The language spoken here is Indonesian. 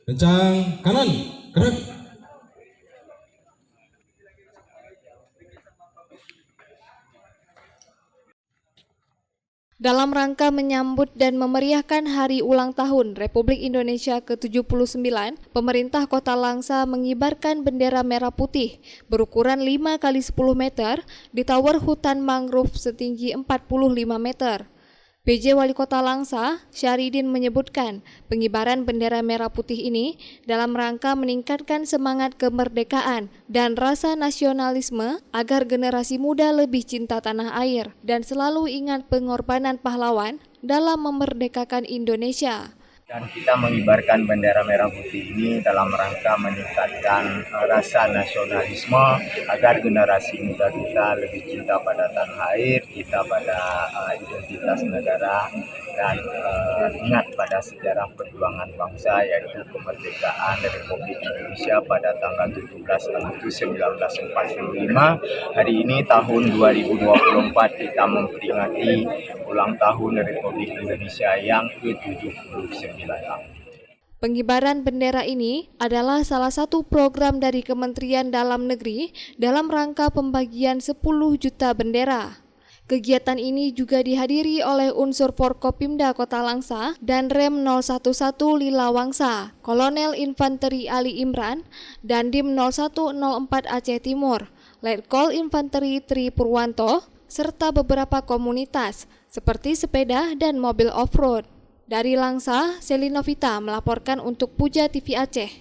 Kencang kanan, gerak. Dalam rangka menyambut dan memeriahkan Hari Ulang Tahun Republik Indonesia ke-79, pemerintah Kota Langsa mengibarkan bendera merah putih berukuran 5 kali 10 meter di tower hutan mangrove setinggi 45 meter. PJ Wali Kota Langsa, Syahridin menyebutkan, pengibaran bendera merah putih ini dalam rangka meningkatkan semangat kemerdekaan dan rasa nasionalisme agar generasi muda lebih cinta tanah air dan selalu ingat pengorbanan pahlawan dalam memerdekakan Indonesia. Dan kita mengibarkan bendera merah putih ini dalam rangka meningkatkan rasa nasionalisme agar generasi muda kita lebih cinta pada tanah air, cinta pada identitas negara, dan ingat pada sejarah perjuangan bangsa yaitu kemerdekaan Republik Indonesia pada tanggal 17 Agustus 1945. Hari ini tahun 2024 kita memperingati ulang tahun Republik Indonesia yang ke-79. Pengibaran bendera ini adalah salah satu program dari Kementerian Dalam Negeri dalam rangka pembagian 10 juta bendera. Kegiatan ini juga dihadiri oleh unsur Forkopimda Kota Langsa dan Rem 011 Lila Wangsa, Kolonel Infanteri Ali Imran, dan Dim 0104 Aceh Timur, Letkol Infanteri Tri Purwanto, serta beberapa komunitas seperti sepeda dan mobil off-road. Dari Langsa, Selinovita melaporkan untuk Puja TV Aceh.